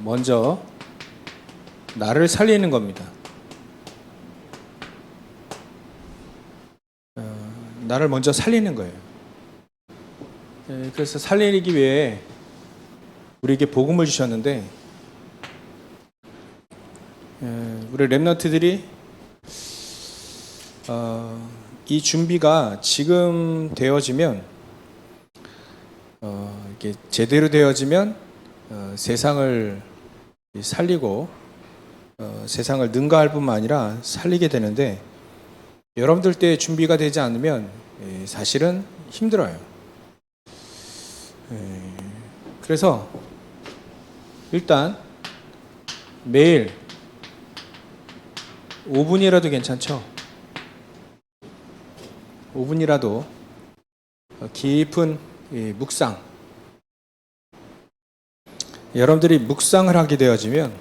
먼저 나를 살리는 겁니다. 나를 먼저 살리는 거예요. 그래서 살리기 위해 우리에게 복음을 주셨는데, 우리 렘넌트들이 이 준비가 지금 되어지면, 이렇게 제대로 되어지면 세상을 살리고 세상을 능가할 뿐만 아니라 살리게 되는데, 여러분들 때 준비가 되지 않으면 사실은 힘들어요. 그래서 일단 매일 5분이라도 괜찮죠? 5분이라도 깊은 묵상, 여러분들이 묵상을 하게 되어지면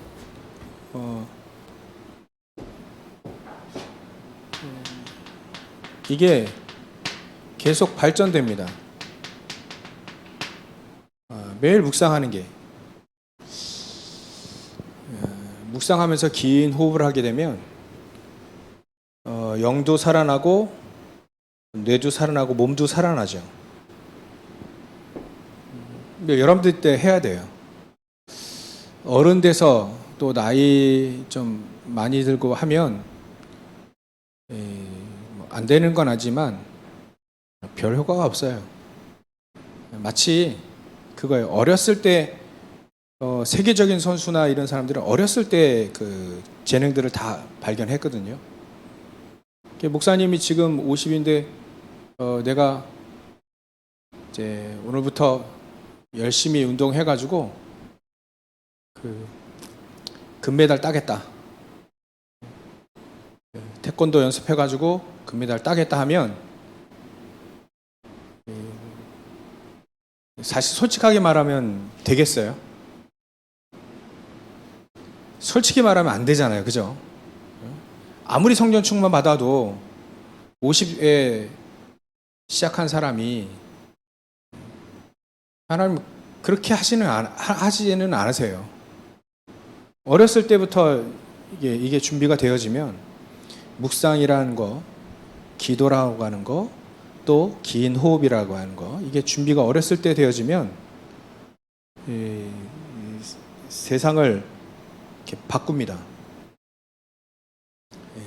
이게 계속 발전됩니다. 매일 묵상하는 게, 묵상하면서 긴 호흡을 하게 되면 영도 살아나고 뇌도 살아나고 몸도 살아나죠. 근데 여러분들 때 해야 돼요. 어른 돼서 또 나이 좀 많이 들고 하면 안 되는 건 아니지만 별 효과가 없어요. 마치 그거예요. 어렸을 때 세계적인 선수나 이런 사람들은 어렸을 때 그 재능들을 다 발견했거든요. 목사님이 지금 50인데 내가 이제 오늘부터 열심히 운동해가지고 그 금메달 따겠다, 태권도 연습해가지고 금메달 따겠다 하면, 사실 솔직하게 말하면 되겠어요? 솔직히 말하면 안 되잖아요. 그죠? 아무리 성전충만 받아도 50에 시작한 사람이 하나님 그렇게 하지는 않으세요. 어렸을 때부터 이게 준비가 되어지면 묵상이라는 거, 기도라고 하는 거, 또 긴 호흡이라고 하는 거, 이게 준비가 어렸을 때 되어지면 세상을 이렇게 바꿉니다.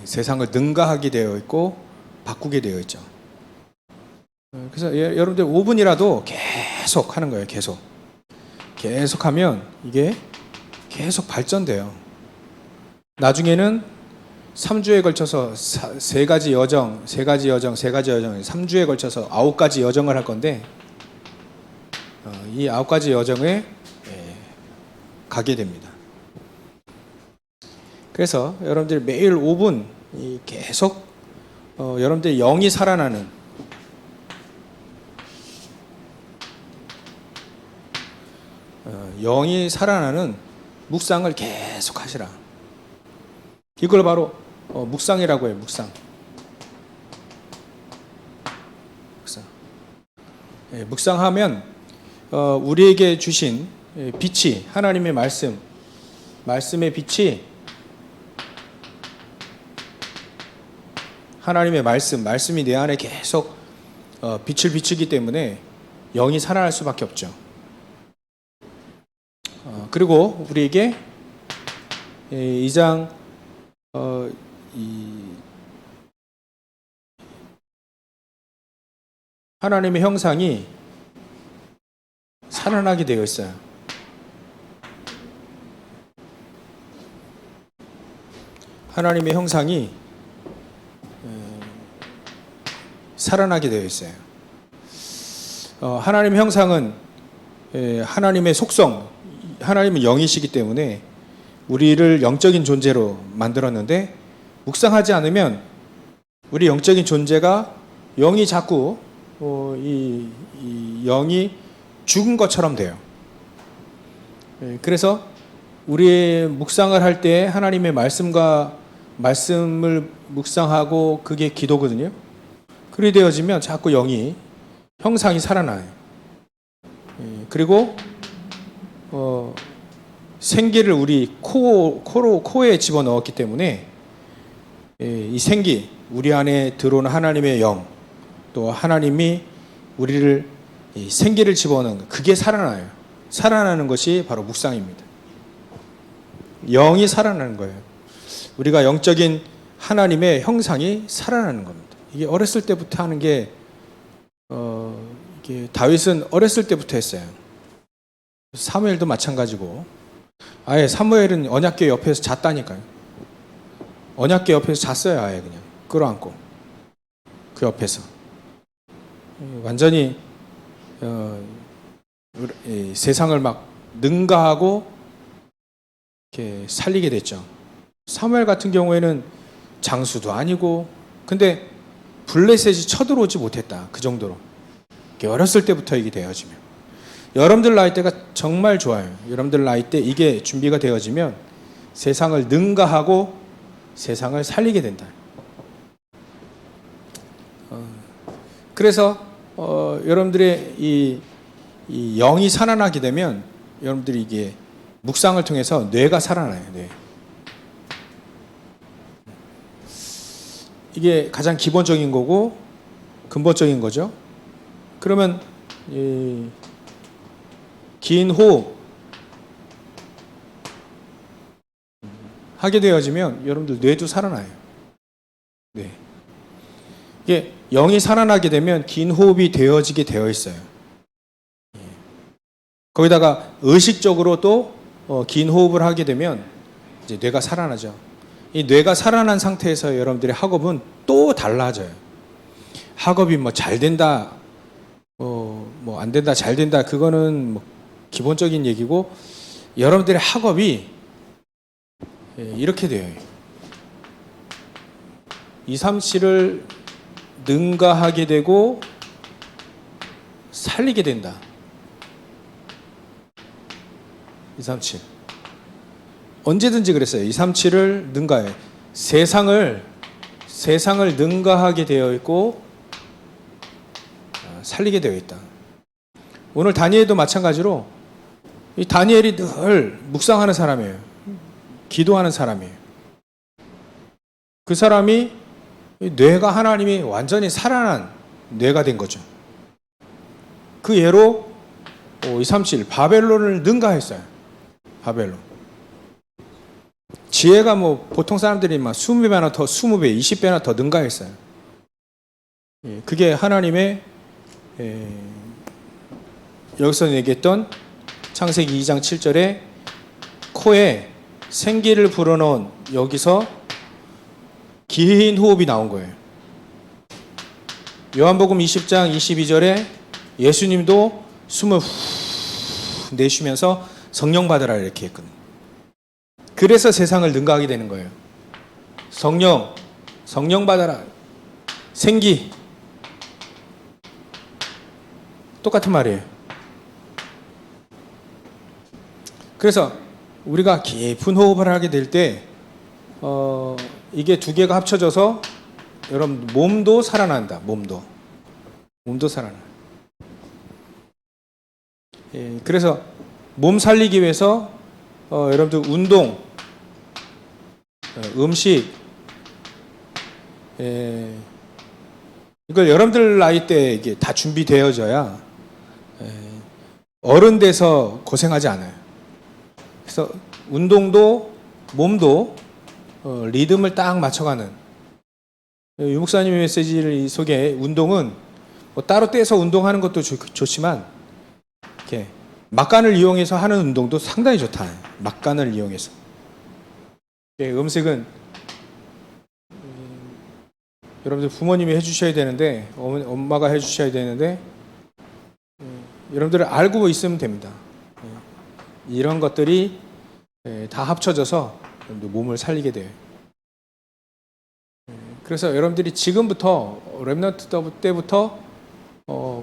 세상을 능가하게 되어 있고 바꾸게 되어 있죠. 그래서 여러분들 5분이라도 계속 하는 거예요. 계속 하면 이게 계속 발전돼요. 나중에는 3주에 걸쳐서 3가지 여정, 3주에 걸쳐서 9가지 여정을 할 건데, 이 9가지 여정에 가게 됩니다. 그래서 여러분들 매일 5분 계속 여러분들 영이 살아나는, 묵상을 계속 하시라. 이걸 바로 묵상이라고 해요. 묵상하면 우리에게 주신 빛이, 하나님의 말씀의 빛이, 하나님의 말씀이 내 안에 계속 빛을 비추기 때문에 영이 살아날 수밖에 없죠. 그리고 우리에게 2장 하나님의 형상이 살아나게 되어 있어요. 하나님의 형상이 살아나게 되어 있어요. 하나님의 형상은 하나님의 속성, 하나님은 영이시기 때문에 우리를 영적인 존재로 만들었는데, 묵상하지 않으면 우리 영적인 존재가, 영이 자꾸 이 영이 죽은 것처럼 돼요. 그래서 우리의 묵상을 할 때 하나님의 말씀을 묵상하고 그게 기도거든요. 그리 되어지면 자꾸 형상이 살아나요. 그리고 생기를 우리 코에 집어넣었기 때문에 이 생기, 우리 안에 들어오는 하나님의 영, 또 하나님이 우리를 이 생기를 집어넣는 그게 살아나요. 살아나는 것이 바로 묵상입니다. 영이 살아나는 거예요. 우리가 영적인 하나님의 형상이 살아나는 겁니다. 이게 어렸을 때부터 하는 게 이게 다윗은 어렸을 때부터 했어요. 사무엘도 마찬가지고, 아예 사무엘은 언약궤 옆에서 잤다니까요. 언약궤 옆에서 잤어요. 아예 그냥 끌어안고 그 옆에서 완전히 세상을 막 능가하고 이렇게 살리게 됐죠. 사무엘 같은 경우에는 장수도 아니고, 근데 블레셋이 쳐들어오지 못했다. 그 정도로 어렸을 때부터 이게 되어지면, 여러분들 나이 때가 정말 좋아요. 여러분들 나이 때 이게 준비가 되어지면 세상을 능가하고 세상을 살리게 된다. 그래서 여러분들의 이 영이 살아나게 되면 여러분들이 이게 묵상을 통해서 뇌가 살아나요. 뇌. 이게 가장 기본적인 거고 근본적인 거죠. 그러면 긴 호흡 하게 되어지면 여러분들 뇌도 살아나요. 네. 이게 영이 살아나게 되면 긴 호흡이 되어지게 되어 있어요. 거기다가 의식적으로 또 긴 호흡을 하게 되면 이제 뇌가 살아나죠. 이 뇌가 살아난 상태에서 여러분들의 학업은 또 달라져요. 학업이 뭐 잘 된다, 뭐 안 된다, 잘 된다, 그거는 뭐 기본적인 얘기고, 여러분들의 학업이 이렇게 돼요. 237을 능가하게 되고 살리게 된다. 237 언제든지 그랬어요. 237을 능가해. 세상을 능가하게 되어 있고 살리게 되어 있다. 오늘 다니엘도 마찬가지로, 이 다니엘이 늘 묵상하는 사람이에요. 기도하는 사람이에요. 그 사람이 뇌가 하나님이 완전히 살아난 뇌가 된 거죠. 그 예로 237 바벨론을 능가했어요. 바벨론. 지혜가 뭐 보통 사람들이 막 20배나 더, 20배, 20배나 더 능가했어요. 그게 하나님의 여기서 얘기했던 창세기 2장 7절에 코에 생기를 불어넣은, 여기서 긴 호흡이 나온 거예요. 요한복음 20장 22절에 예수님도 숨을 후 내쉬면서 성령 받으라 이렇게 했거든요. 그래서 세상을 능가하게 되는 거예요. 성령 받아라. 생기. 똑같은 말이에요. 그래서 우리가 깊은 호흡을 하게 될 때 이게 두 개가 합쳐져서 여러분 몸도 살아난다. 몸도 살아나. 그래서 몸 살리기 위해서 여러분들 운동, 음식, 이걸 여러분들 나이 때 이게 다 준비되어져야 어른 돼서 고생하지 않아요. 그래서 운동도 몸도 리듬을 딱 맞춰가는, 유목사님의 메시지 속에 운동은 뭐 따로 떼서 운동하는 것도 좋지만 이렇게 막간을 이용해서 하는 운동도 상당히 좋다. 막간을 이용해서. 음식은 여러분들 부모님이 해주셔야 되는데, 엄마가 해주셔야 되는데, 여러분들 알고 있으면 됩니다. 이런 것들이 다 합쳐져서 몸을 살리게 돼요. 그래서 여러분들이 지금부터 렘넌트 때부터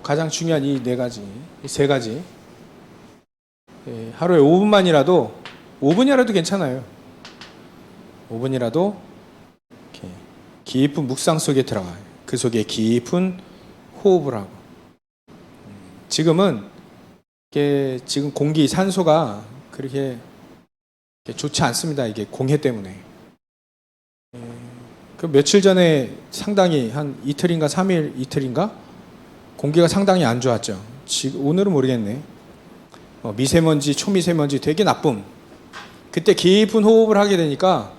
가장 중요한 이 세 가지 하루에 5분이라도 괜찮아요. 5분이라도 이렇게 깊은 묵상 속에 들어가요. 그 속에 깊은 호흡을 하고. 지금 공기, 산소가 그렇게 좋지 않습니다. 이게 공해 때문에. 그 며칠 전에 상당히 한 이틀인가 3일 이틀인가 공기가 상당히 안 좋았죠. 지금 오늘은 모르겠네. 미세먼지, 초미세먼지 되게 나쁨. 그때 깊은 호흡을 하게 되니까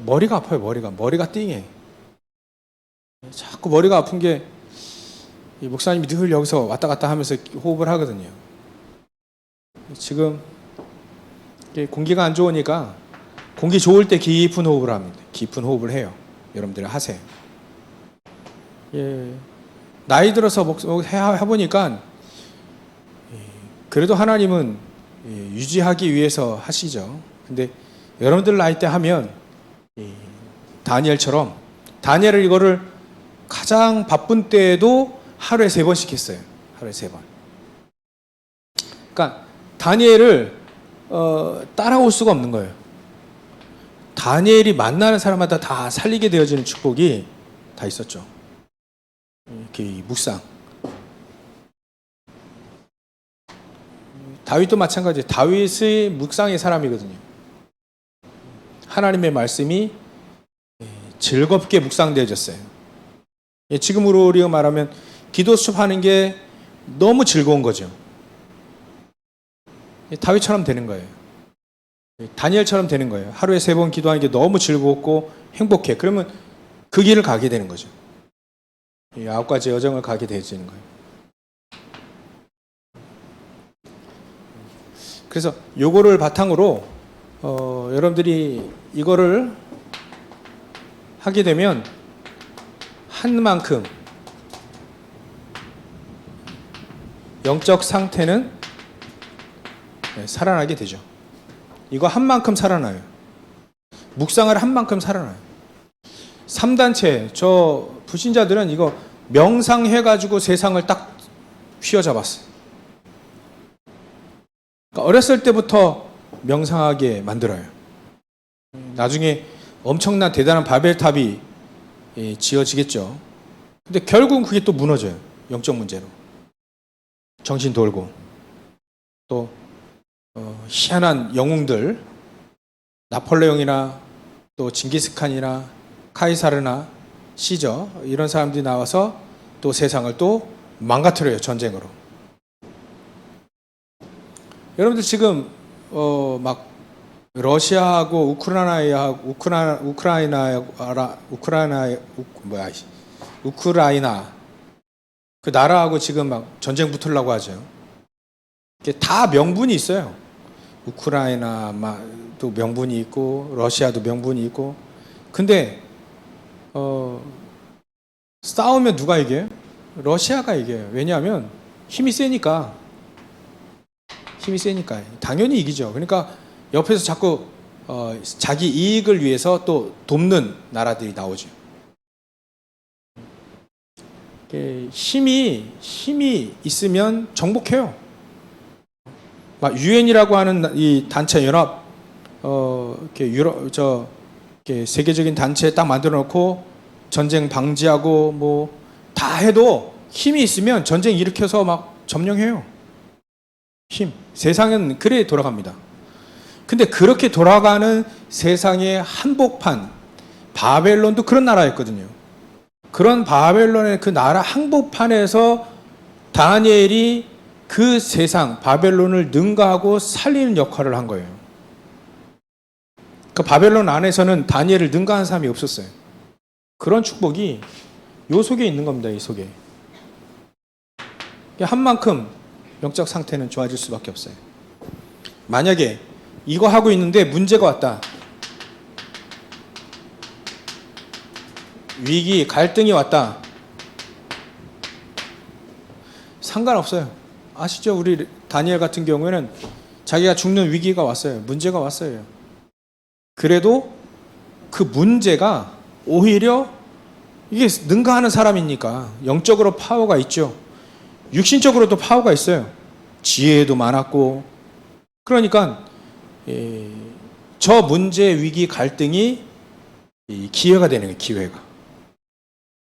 머리가 아파요. 머리가 띵해. 자꾸 머리가 아픈 게 이 목사님이 늘 여기서 왔다 갔다 하면서 호흡을 하거든요. 지금 공기가 안 좋으니까 공기 좋을 때 깊은 호흡을 합니다. 깊은 호흡을 해요. 여러분들 하세요. 예, 나이 들어서 해보니까 그래도 하나님은 유지하기 위해서 하시죠. 근데 여러분들 나이 때 하면 다니엘처럼 다니엘을 이거를 가장 바쁜 때에도 하루에 3번씩 했어요. 하루에 3번. 그러니까 다니엘을 따라올 수가 없는 거예요. 다니엘이 만나는 사람마다 다 살리게 되어지는 축복이 다 있었죠. 이렇게 묵상. 다윗도 마찬가지예요. 다윗의 묵상의 사람이거든요. 하나님의 말씀이 즐겁게 묵상되어졌어요. 지금으로 우리가 말하면 기도 수업하는 게 너무 즐거운 거죠. 다윗처럼 되는 거예요. 다니엘처럼 되는 거예요. 하루에 3번 기도하는 게 너무 즐겁고 행복해. 그러면 그 길을 가게 되는 거죠. 이 9가지 여정을 가게 되어지는 거예요. 그래서 요거를 바탕으로 여러분들이 이거를 하게 되면 한 만큼 영적 상태는 살아나게 되죠. 이거 한 만큼 살아나요. 묵상을 한 만큼 살아나요. 3단체 저 불신자들은 이거 명상해가지고 세상을 딱 휘어잡았어요. 그러니까 어렸을 때부터 명상하게 만들어요. 나중에 엄청난 대단한 바벨탑이 지어지겠죠. 근데 결국은 그게 또 무너져요. 영적 문제로. 정신 돌고 또 희한한 영웅들 나폴레옹이나 또 징기스칸이나 카이사르나 시저 이런 사람들이 나와서 또 세상을 또 망가뜨려요. 전쟁으로. 여러분들 지금 막 러시아하고 우크라이나 그 나라하고 지금 막 전쟁 붙으려고 하죠. 이게 다 명분이 있어요. 우크라이나 또 명분이 있고 러시아도 명분이 있고. 근데 싸우면 누가 이겨요? 러시아가 이겨요. 왜냐하면 힘이 세니까. 당연히 이기죠. 그러니까 옆에서 자꾸 자기 이익을 위해서 또 돕는 나라들이 나오죠. 힘이 있으면 정복해요. 막 유엔이라고 하는 이 단체 연합 이렇게 세계적인 단체 딱 만들어 놓고 전쟁 방지하고 뭐 다 해도 힘이 있으면 전쟁 일으켜서 막 점령해요. 힘. 세상은 그래 돌아갑니다. 근데 그렇게 돌아가는 세상의 한복판 바벨론도 그런 나라였거든요. 그런 바벨론의 그 나라 항복판에서 다니엘이 그 세상 바벨론을 능가하고 살리는 역할을 한 거예요. 그 바벨론 안에서는 다니엘을 능가한 사람이 없었어요. 그런 축복이 요 속에 있는 겁니다. 이 속에. 한 만큼 영적 상태는 좋아질 수밖에 없어요. 만약에 이거 하고 있는데 문제가 왔다. 위기, 갈등이 왔다. 상관없어요. 아시죠? 우리 다니엘 같은 경우에는 자기가 죽는 위기가 왔어요. 문제가 왔어요. 그래도 그 문제가 오히려 이게 능가하는 사람이니까 영적으로 파워가 있죠. 육신적으로도 파워가 있어요. 지혜도 많았고. 그러니까 저 문제, 위기, 갈등이 기회가 되는 거예요. 기회가.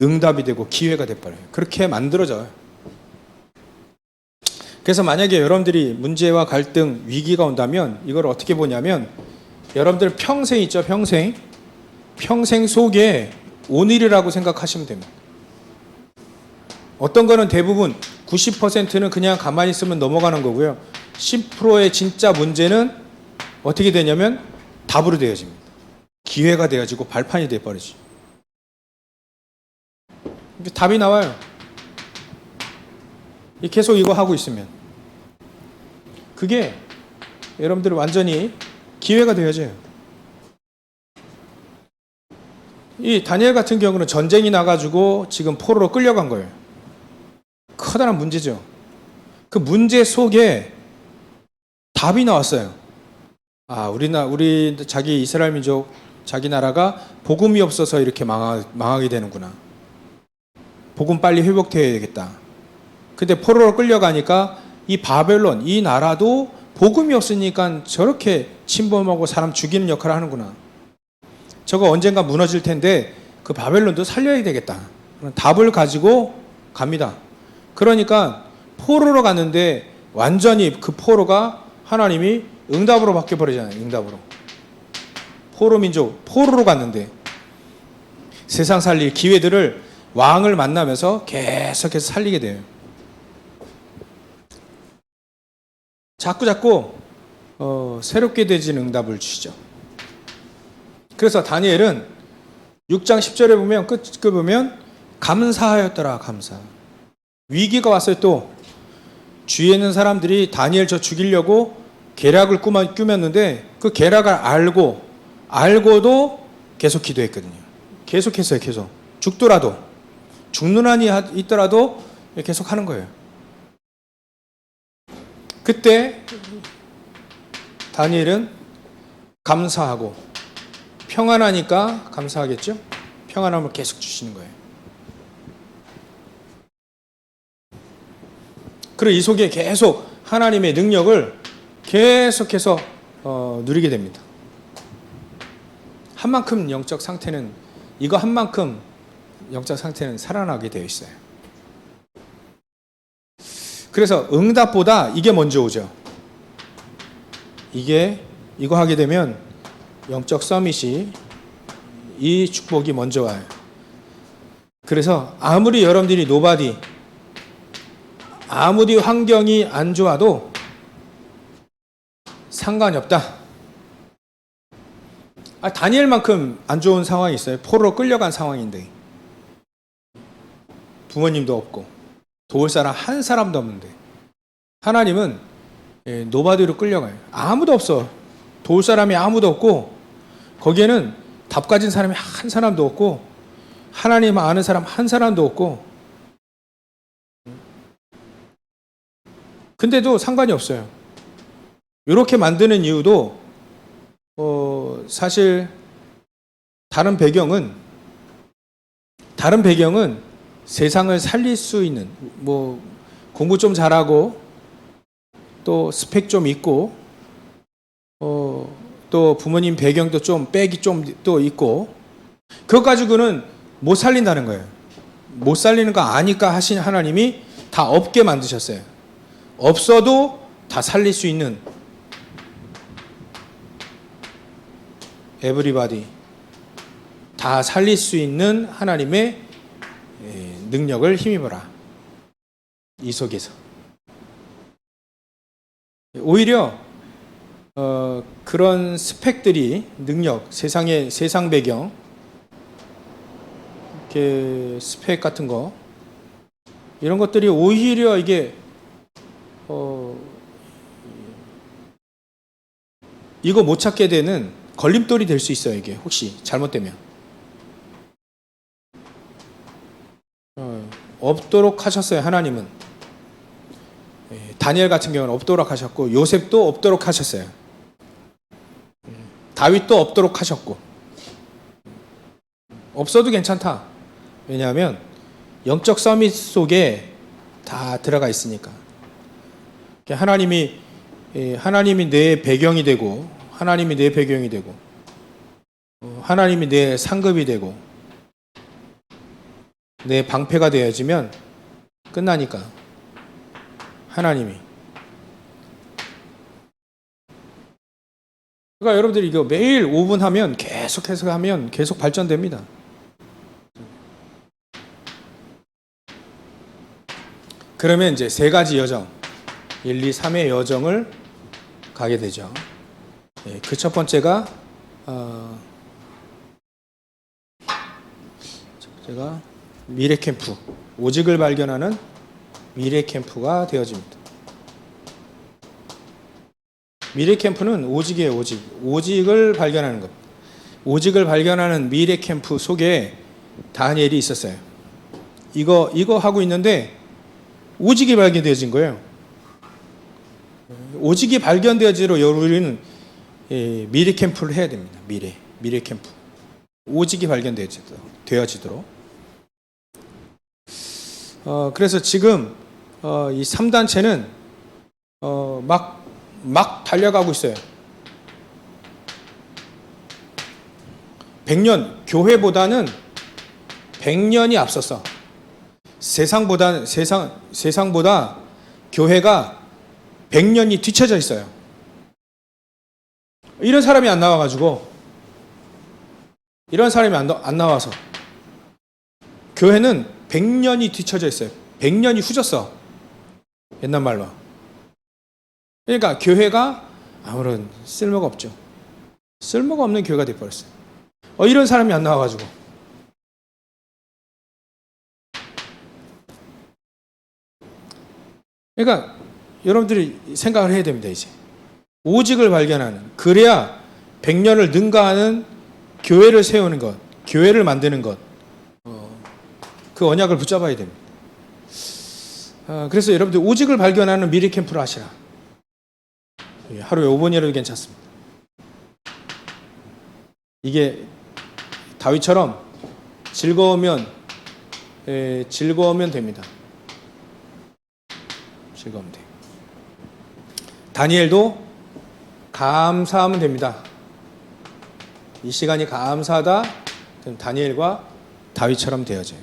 응답이 되고 기회가 돼버려요. 그렇게 만들어져요. 그래서 만약에 여러분들이 문제와 갈등, 위기가 온다면 이걸 어떻게 보냐면 여러분들 평생 있죠, 평생. 평생 속에 오늘이라고 생각하시면 됩니다. 어떤 거는 대부분 90%는 그냥 가만히 있으면 넘어가는 거고요. 10%의 진짜 문제는 어떻게 되냐면 답으로 되어집니다. 기회가 되어지고 발판이 되어버리죠. 답이 나와요. 계속 이거 하고 있으면 그게 여러분들 완전히 기회가 되어져요. 이 다니엘 같은 경우는 전쟁이 나가지고 지금 포로로 끌려간 거예요. 커다란 문제죠. 그 문제 속에 답이 나왔어요. 아, 우리 자기 이스라엘 민족, 자기 나라가 복음이 없어서 이렇게 망하게 되는구나. 복음 빨리 회복되어야 되겠다. 근데 포로로 끌려가니까 이 바벨론, 이 나라도 복음이 없으니까 저렇게 침범하고 사람 죽이는 역할을 하는구나. 저거 언젠가 무너질 텐데 그 바벨론도 살려야 되겠다. 답을 가지고 갑니다. 그러니까 포로로 갔는데 완전히 그 포로가 하나님이 응답으로 바뀌어버리잖아요. 응답으로. 포로 민족, 포로로 갔는데 세상 살릴 기회들을 왕을 만나면서 계속해서 살리게 돼요. 자꾸 새롭게 되진 응답을 주시죠. 그래서 다니엘은 6장 10절에 보면 끝 보면 감사하였더라. 감사. 위기가 왔어요. 또 주위에 있는 사람들이 다니엘 저 죽이려고 계략을 꾸몄는데 그 계략을 알고도 계속 기도했거든요. 계속했어요. 계속. 죽는 한이 있더라도 계속 하는 거예요. 그때 다니엘은 감사하고 평안하니까 감사하겠죠? 평안함을 계속 주시는 거예요. 그리고 이 속에 계속 하나님의 능력을 계속해서 누리게 됩니다. 한만큼 영적 상태는 살아나게 되어 있어요. 그래서 응답보다 이게 먼저 오죠. 이거 하게 되면 영적 서밋이 이 축복이 먼저 와요. 그래서 아무리 여러분들이 아무리 환경이 안 좋아도 상관이 없다. 다니엘만큼 안 좋은 상황이 있어요. 포로로 끌려간 상황인데 부모님도 없고 도울 사람 한 사람도 없는데 하나님은 노바디로 끌려가요. 아무도 없어. 도울 사람이 아무도 없고 거기에는 답 가진 사람이 한 사람도 없고 하나님 아는 사람 한 사람도 없고 근데도 상관이 없어요. 이렇게 만드는 이유도 사실 다른 배경은 세상을 살릴 수 있는 공부 좀 잘하고 또 스펙 좀 있고 또 부모님 배경도 좀 백이 좀 또 있고 그것 가지고는 못 살린다는 거예요. 못 살리는 거 아니까 하신 하나님이 다 없게 만드셨어요. 없어도 다 살릴 수 있는 에브리바디 다 살릴 수 있는 하나님의 능력을 힘입어라. 이 속에서 오히려 그런 스펙들이 능력, 세상 배경 이렇게 스펙 같은 거 이런 것들이 오히려 이게 이거 못 찾게 되는 걸림돌이 될 수 있어요. 이게 혹시 잘못되면 없도록 하셨어요. 하나님은 다니엘 같은 경우는 없도록 하셨고 요셉도 없도록 하셨어요. 다윗도 없도록 하셨고 없어도 괜찮다. 왜냐하면 영적 서밋 속에 다 들어가 있으니까 하나님이 내 배경이 되고 하나님이 내 배경이 되고 하나님이 내 상급이 되고 내 방패가 되어지면 끝나니까 하나님이 그러니까 여러분들이 이거 매일 5분 하면 계속해서 하면 계속 발전됩니다. 그러면 이제 세 가지 여정, 1, 2, 3의 여정을 가게 되죠. 그 첫 번째가 제가 미래 캠프, 오직을 발견하는 미래 캠프가 되어집니다. 미래 캠프는 오직이에요, 오직. 오직을 발견하는 것. 오직을 발견하는 미래 캠프 속에 다니엘이 있었어요. 이거 하고 있는데 오직이 발견되어진 거예요. 오직이 발견되어지도록 우리는 미래 캠프를 해야 됩니다. 미래 캠프. 오직이 발견되어지도록. 그래서 지금 이 3단체는 막 달려가고 있어요. 100년, 교회보다는 100년이 앞섰어. 세상보다 교회가 100년이 뒤쳐져 있어요. 이런 사람이 안 나와가지고, 이런 사람이 안 나와서 교회는 100년이 뒤쳐져 있어요. 100년이 후졌어. 옛날 말로. 그러니까 교회가 아무런 쓸모가 없죠. 쓸모가 없는 교회가 돼버렸어요. 이런 사람이 안 나와가지고. 그러니까 여러분들이 생각을 해야 됩니다. 이제 오직을 발견하는, 그래야 100년을 능가하는 교회를 세우는 것, 교회를 만드는 것, 그 언약을 붙잡아야 됩니다. 그래서 여러분들 오직을 발견하는 미래 캠프를 하시라. 하루에 5번이라도 괜찮습니다. 이게 다윗처럼 즐거우면 됩니다. 즐거우면 돼. 다니엘도 감사하면 됩니다. 이 시간이 감사하다, 그럼 다니엘과 다윗처럼 되어져요.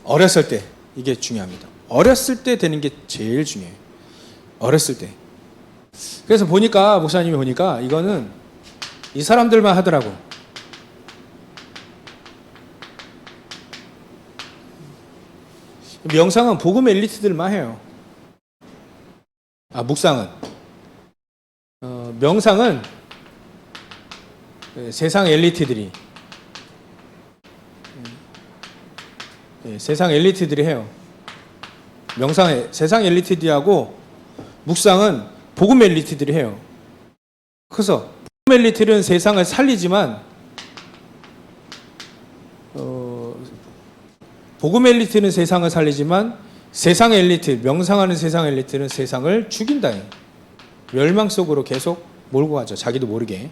어렸을 때 이게 중요합니다. 어렸을 때 되는 게 제일 중요해요. 어렸을 때. 그래서 목사님이 보니까 이거는 이 사람들만 하더라고. 명상은 복음 엘리트들만 해요. 묵상은. 명상은 세상 엘리트들이 해요. 명상은 세상 엘리트들이 하고, 묵상은 복음 엘리트들이 해요. 그래서 복음 엘리트는 세상을 살리지만 복음 엘리트는 세상을 살리지만 세상 엘리트, 명상하는 세상 엘리트는 세상을 죽인다. 멸망 속으로 계속 몰고 가죠. 자기도 모르게.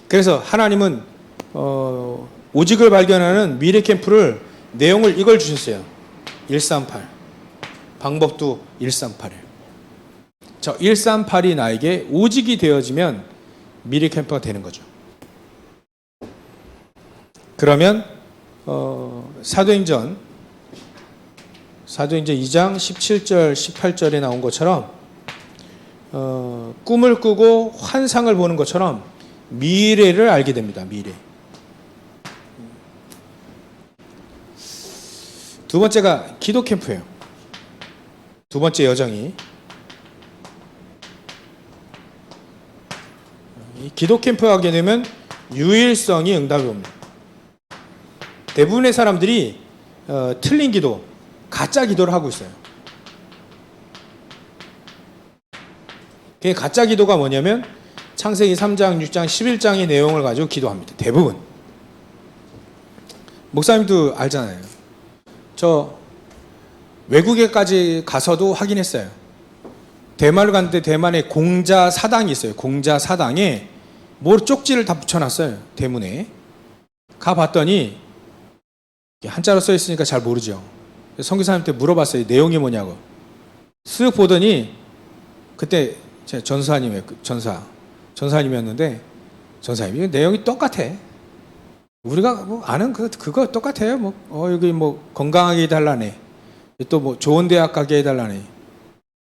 그래서 하나님은 오직을 발견하는 미래 캠프를 내용을 이걸 주셨어요. 138. 방법도 138이에요. 저 138이 나에게 오직이 되어지면 미래 캠프가 되는 거죠. 그러면 사도행전 2장 17절 18절에 나온 것처럼 꿈을 꾸고 환상을 보는 것처럼 미래를 알게 됩니다. 미래. 두 번째가 기도 캠프예요. 두 번째 여정이 기도 캠프 하게 되면 유일성이 응답이 옵니다. 대부분의 사람들이 틀린 기도, 가짜 기도를 하고 있어요. 그 가짜 기도가 뭐냐면 창세기 3장, 6장, 11장의 내용을 가지고 기도합니다. 대부분. 목사님도 알잖아요. 저 외국에까지 가서도 확인했어요. 대만을 갔는데 대만에 공자 사당이 있어요. 공자 사당에 뭐 쪽지를 다 붙여놨어요. 대문에. 가봤더니 한자로 써 있으니까 잘 모르죠. 선교사님한테 물어봤어요. 내용이 뭐냐고. 쓱 보더니 그때 제 전사님이에요. 전사님이었는데 전사님이 내용이 똑같아. 우리가 뭐 아는 그거 똑같아요. 뭐 여기 뭐 건강하게 해달라네. 또 뭐 좋은 대학 가게 해달라네.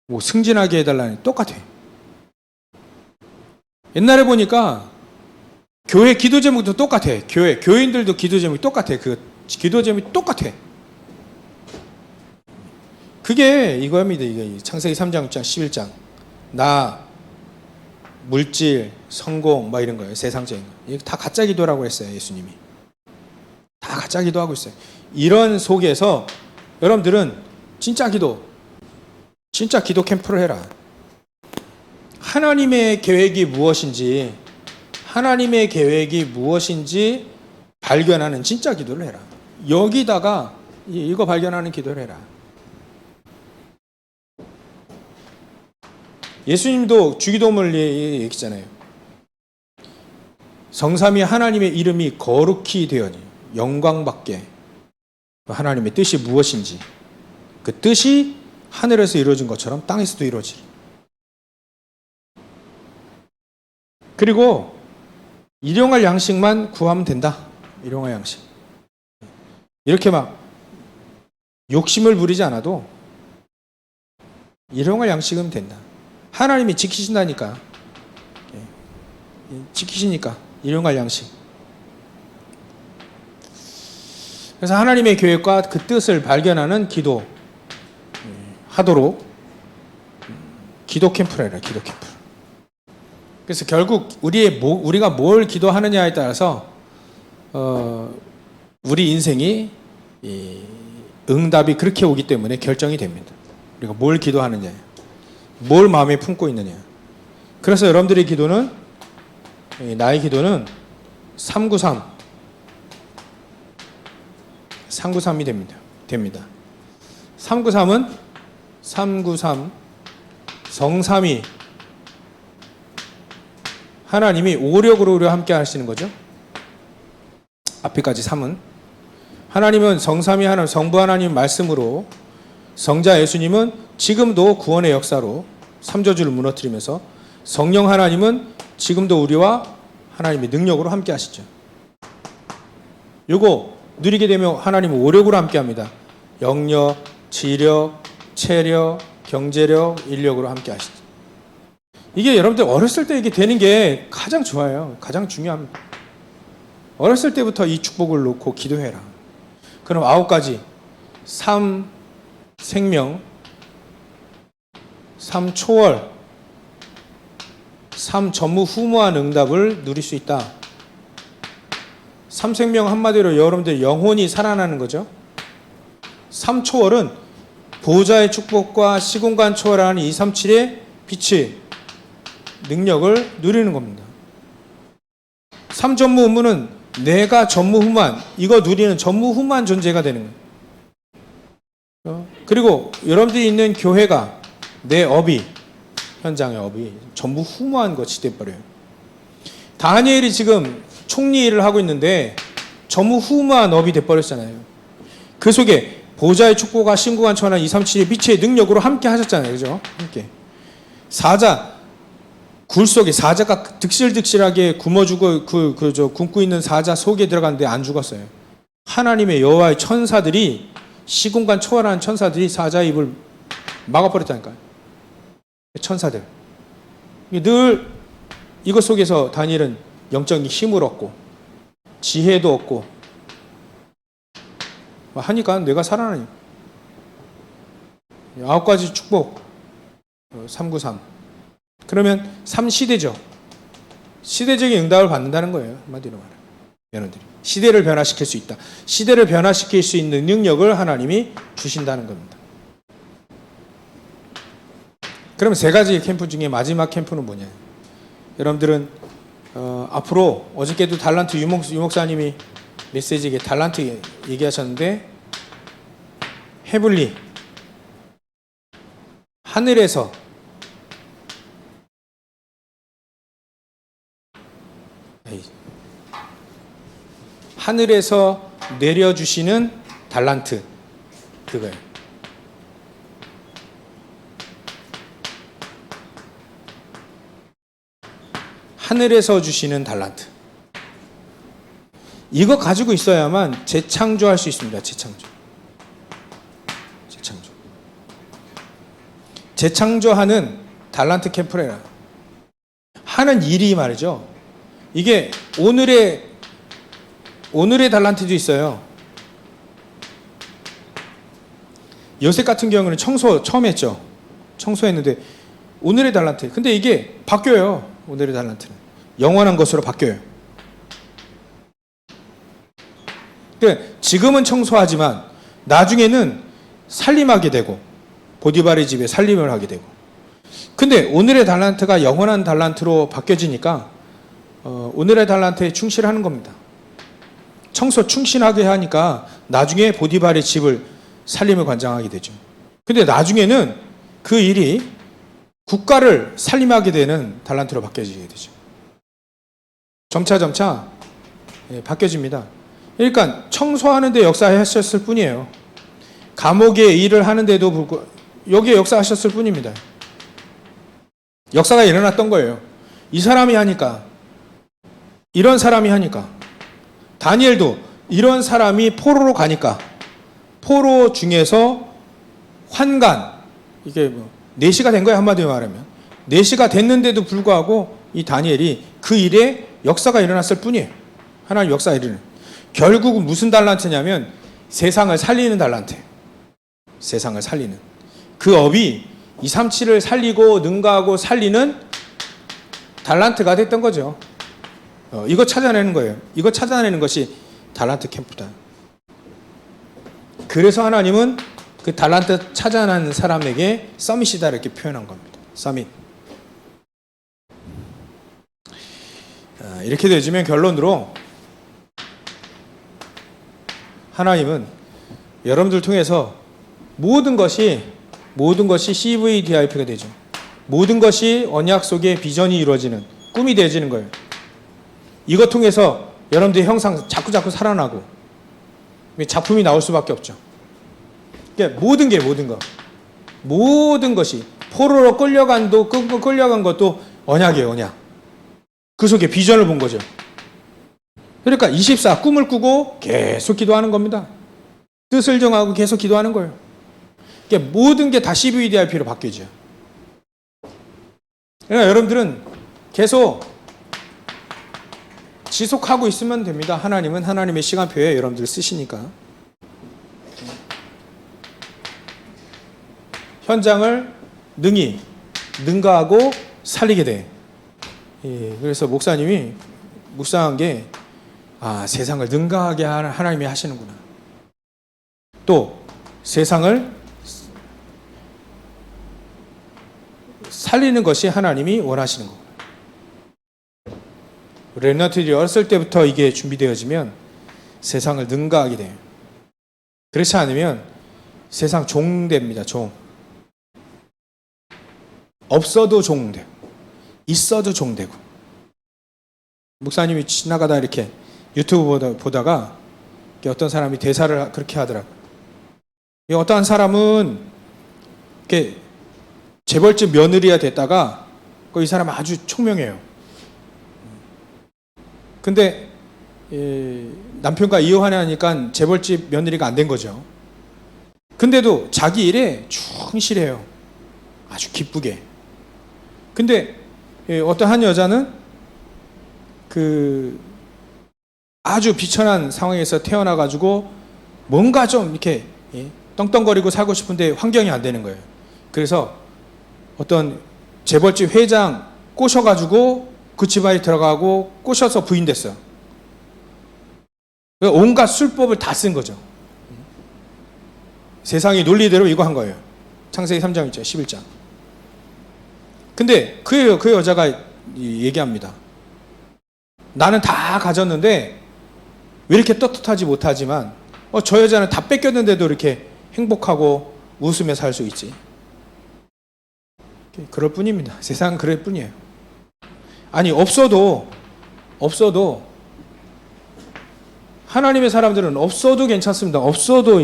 뭐 승진하게 해달라네. 똑같아. 옛날에 보니까 교회 기도 제목도 똑같아. 교인들도 기도 제목이 똑같아. 그 기도 제목이 똑같아. 그게 이거입니다. 이게 창세기 3장, 6장, 11장. 나, 물질, 성공, 뭐 이런 거예요. 세상적인 거. 이게 다 가짜 기도라고 했어요. 예수님이. 다 가짜 기도하고 있어요. 이런 속에서 여러분들은 진짜 기도 캠프를 해라. 하나님의 계획이 무엇인지 발견하는 진짜 기도를 해라. 여기다가 이거 발견하는 기도를 해라. 예수님도 주기도문을 얘기했잖아요. 성삼위 하나님의 이름이 거룩히 되어니 영광받게. 하나님의 뜻이 무엇인지 그 뜻이 하늘에서 이루어진 것처럼 땅에서도 이루어지리. 그리고 일용할 양식만 구하면 된다. 일용할 양식. 이렇게 막 욕심을 부리지 않아도 일용할 양식은 된다. 하나님이 지키신다니까. 지키시니까 일용할 양식. 그래서 하나님의 계획과 그 뜻을 발견하는 기도 하도록 기도 캠프를 해라. 기도 캠프. 그래서 결국 우리가 뭘 기도하느냐에 따라서 우리 인생이 응답이 그렇게 오기 때문에 결정이 됩니다. 우리가 뭘 기도하느냐, 뭘 마음에 품고 있느냐. 그래서 여러분들의 기도는, 나의 기도는 393이 됩니다. 393은 393 성삼위 하나님이 오력으로 우리와 함께 하시는 거죠. 앞에까지 3은 하나님은 성삼위 하나님, 성부 하나님 말씀으로, 성자 예수님은 지금도 구원의 역사로 삼저주를 무너뜨리면서, 성령 하나님은 지금도 우리와 하나님의 능력으로 함께 하시죠. 요거 누리게 되면 하나님은 오력으로 함께 합니다. 영력, 지력, 체력, 경제력, 인력으로 함께 하시죠. 이게 여러분들 어렸을 때 이게 되는 게 가장 좋아요. 가장 중요합니다. 어렸을 때부터 이 축복을 놓고 기도해라. 그럼 9가지 3 생명, 3 초월, 3 전무후무한 응답을 누릴 수 있다. 3 생명 한마디로 여러분들 영혼이 살아나는 거죠. 3 초월은 보좌의 축복과 시공간 초월하는 237의 빛의 능력을 누리는 겁니다. 3 전무후무는 내가 전무후무한, 이거 누리는 전무후무한 존재가 되는 거예요. 그리고 여러분들이 있는 교회가 내 업이, 현장의 업이 전무후무한 것이 돼버려요. 다니엘이 지금 총리 일을 하고 있는데 전무후무한 업이 돼버렸잖아요. 그 속에 보좌의 축복과 신구간 천한 237의 빛의 능력으로 함께 하셨잖아요. 그죠? 함께. 사자, 굴 속에 사자가 득실득실하게 굶어주고 굶고 있는 사자 속에 들어갔는데 안 죽었어요. 하나님의 여호와의 천사들이, 시공간 초월한 천사들이 사자의 입을 막아버렸다니까요. 천사들. 늘 이것 속에서 다니엘은 영적인 힘을 얻고 지혜도 얻고 하니까 내가 살아나니. 9가지 축복 393. 그러면 3시대죠. 시대적인 응답을 받는다는 거예요. 한마디로 말하면 여러분들이 시대를 변화시킬 수 있다. 시대를 변화시킬 수 있는 능력을 하나님이 주신다는 겁니다. 그러면 3가지 캠프 중에 마지막 캠프는 뭐냐? 여러분들은 앞으로 어저께도 달란트 유목사님이 메시지에 달란트 얘기하셨는데, 헤블리 하늘에서 내려주시는 달란트, 그거예요. 하늘에서 주시는 달란트. 이거 가지고 있어야만 재창조할 수 있습니다. 재창조하는 달란트 캠프래라. 하는 일이 말이죠. 이게 오늘의 달란트도 있어요. 요셉 같은 경우는 청소 처음 했죠. 청소했는데 오늘의 달란트. 근데 이게 바뀌어요. 오늘의 달란트는 영원한 것으로 바뀌어요. 그러니까 지금은 청소하지만 나중에는 살림하게 되고 보디발의 집에 살림을 하게 되고. 근데 오늘의 달란트가 영원한 달란트로 바뀌어지니까 오늘의 달란트에 충실하는 겁니다. 청소 충실하게 하니까 나중에 보디발의 집을 살림을 관장하게 되죠. 근데 나중에는 그 일이 국가를 살림하게 되는 달란트로 바뀌어지게 되죠. 점차 바뀌어집니다. 그러니까 청소하는 데 역사하셨을 뿐이에요. 감옥의 일을 하는데도 불구하고 여기에 역사하셨을 뿐입니다. 역사가 일어났던 거예요. 이 사람이 하니까, 이런 사람이 하니까, 다니엘도 이런 사람이 포로로 가니까, 포로 중에서 환관, 이게 뭐 4시가 된 거예요. 한마디로 말하면 4시가 됐는데도 불구하고 이 다니엘이 그 일에 역사가 일어났을 뿐이에요. 하나님 역사가 일어나요. 결국은 무슨 달란트냐면 세상을 살리는 달란트예요. 세상을 살리는 그 업이 237을 살리고 능가하고 살리는 달란트가 됐던 거죠. 이거 찾아내는 거예요. 이거 찾아내는 것이 달란트 캠프다. 그래서 하나님은 그 달란트 찾아낸 사람에게 서밋이다 이렇게 표현한 겁니다. 서밋. 이렇게 되어지면 결론으로 하나님은 여러분들 통해서 모든 것이 CVDIP가 되죠. 모든 것이 언약 속의 비전이 이루어지는 꿈이 되어지는 거예요. 이것 통해서 여러분들의 형상 자꾸 살아나고 작품이 나올 수밖에 없죠. 그러니까 모든 것이 포로로 끌려간 것도 언약이에요. 언약. 그 속에 비전을 본 거죠. 그러니까 24 꿈을 꾸고 계속 기도하는 겁니다. 뜻을 정하고 계속 기도하는 거예요. 그러니까 모든 게 다 CVDIP로 바뀌죠. 그러니까 여러분들은 계속 지속하고 있으면 됩니다. 하나님은 하나님의 시간표에 여러분들 쓰시니까. 현장을 능가하고 살리게 돼. 그래서 목사님이 묵상한 게 세상을 능가하게 하나님이 하시는구나. 또 세상을 살리는 것이 하나님이 원하시는 거구나. 렘넌트들이 어렸을 때부터 이게 준비되어지면 세상을 능가하게 돼요. 그렇지 않으면 세상 종됩니다. 종. 없어도 종되고 있어도 종되고. 목사님이 지나가다 이렇게 유튜브 보다가 어떤 사람이 대사를 그렇게 하더라고요. 어떠한 사람은 이렇게 재벌집 며느리가 됐다가 이 사람 아주 총명해요. 근데 남편과 이혼하니까 재벌집 며느리가 안 된 거죠. 근데도 자기 일에 충실해요. 아주 기쁘게. 근데 어떤 한 여자는 아주 비천한 상황에서 태어나가지고 뭔가 좀 이렇게 떵떵거리고 살고 싶은데 환경이 안 되는 거예요. 그래서 어떤 재벌집 회장 꼬셔가지고 그 집안에 들어가고 꼬셔서 부인됐어요. 온갖 술법을 다 쓴 거죠. 세상의 논리대로 이거 한 거예요. 창세기 3장 있죠. 11장. 근데 그 여자가 얘기합니다. 나는 다 가졌는데 왜 이렇게 떳떳하지 못하지만 저 여자는 다 뺏겼는데도 이렇게 행복하고 웃으며 살 수 있지. 그럴 뿐입니다. 세상은 그럴 뿐이에요. 아니 없어도 하나님의 사람들은 없어도 괜찮습니다. 없어도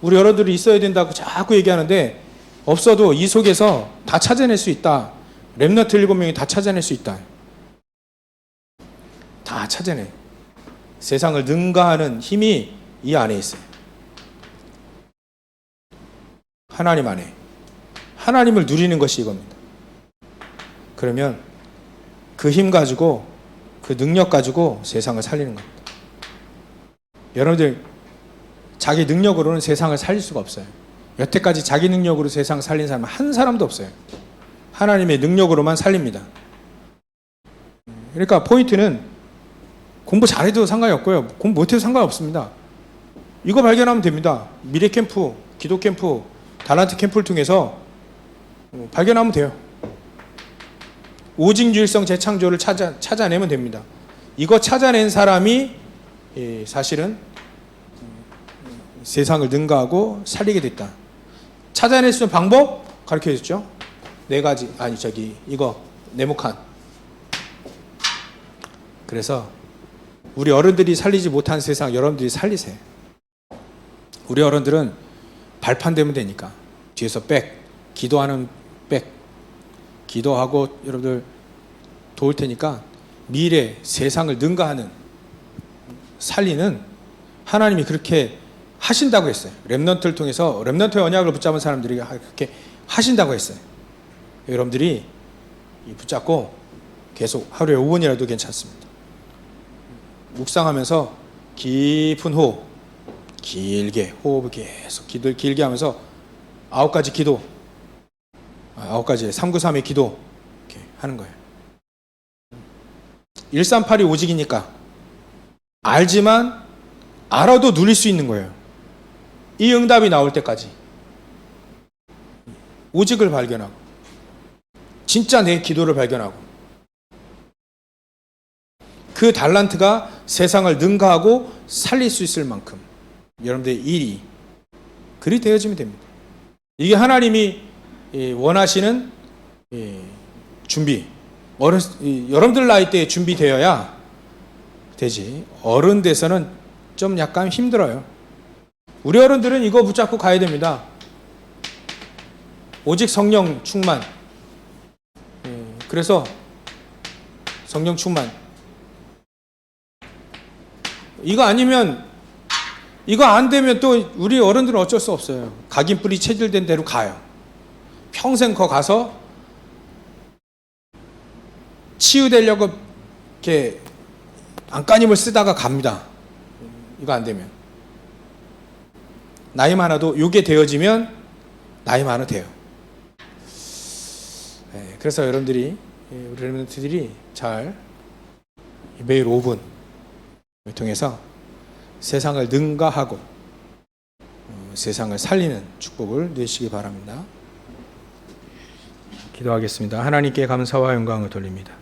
우리 여러분들이 있어야 된다고 자꾸 얘기하는데 없어도 이 속에서 다 찾아낼 수 있다. 렘넌트 7명이 다 찾아낼 수 있다. 다 찾아내. 세상을 능가하는 힘이 이 안에 있어요. 하나님 안에. 하나님을 누리는 것이 이겁니다. 그러면 그 힘 가지고, 그 능력 가지고 세상을 살리는 겁니다. 여러분들, 자기 능력으로는 세상을 살릴 수가 없어요. 여태까지 자기 능력으로 세상을 살린 사람은 한 사람도 없어요. 하나님의 능력으로만 살립니다. 그러니까 포인트는 공부 잘해도 상관이 없고요. 공부 못해도 상관이 없습니다. 이거 발견하면 됩니다. 미래 캠프, 기도 캠프, 달란트 캠프를 통해서 발견하면 돼요. 오직유일성 재창조를 찾아내면 됩니다. 이거 찾아낸 사람이 사실은 세상을 능가하고 살리게 됐다. 찾아낼 수 있는 방법 가르쳐 줬죠. 네 가지, 이거 네모칸. 그래서 우리 어른들이 살리지 못한 세상 여러분들이 살리세요. 우리 어른들은 발판 되면 되니까 뒤에서 기도하는 기도하고 여러분들 도울 테니까 미래 세상을 능가하는, 살리는, 하나님이 그렇게 하신다고 했어요. 렘넌트를 통해서, 렘넌트의 언약을 붙잡은 사람들이 그렇게 하신다고 했어요. 여러분들이 붙잡고 계속 하루에 5분이라도 괜찮습니다. 묵상하면서 깊은 호흡, 길게 호흡을 계속 기도를 길게 하면서 9가지 기도, 9가지 393의 기도 이렇게 하는 거예요. 138이 오직이니까 알지만 알아도 누릴 수 있는 거예요. 이 응답이 나올 때까지 오직을 발견하고 진짜 내 기도를 발견하고 그 달란트가 세상을 능가하고 살릴 수 있을 만큼 여러분들의 일이 그리 되어지면 됩니다. 이게 하나님이 원하시는 준비. 여러분들 나이 때에 준비되어야 되지. 어른 돼서는 좀 약간 힘들어요. 우리 어른들은 이거 붙잡고 가야 됩니다. 오직 성령 충만. 그래서 성령 충만. 이거 아니면, 이거 안 되면 또 우리 어른들은 어쩔 수 없어요. 각인뿔이 체질된 대로 가요. 평생 거 가서 치유되려고 이렇게 안간힘을 쓰다가 갑니다. 이거 안 되면. 나이 많아도 이게 되어지면 나이 많아도 돼요. 그래서 여러분들이, 우리 렘넌트들이 잘 매일 5분 통해서 세상을 능가하고 세상을 살리는 축복을 누리시기 바랍니다. 기도하겠습니다. 하나님께 감사와 영광을 돌립니다.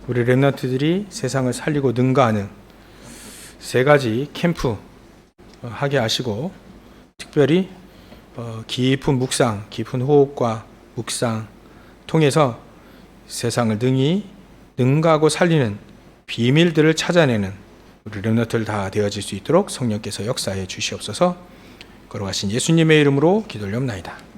우리 렘넌트들이 세상을 살리고 능가하는 3가지 캠프 하게 하시고, 특별히 깊은 묵상, 깊은 호흡과 묵상 통해서 세상을 능히 능가하고 살리는 비밀들을 찾아내는 우리 렘넌트들 다 되어질 수 있도록 성령께서 역사해 주시옵소서. 걸어가신 예수님의 이름으로 기도를 옵나이다.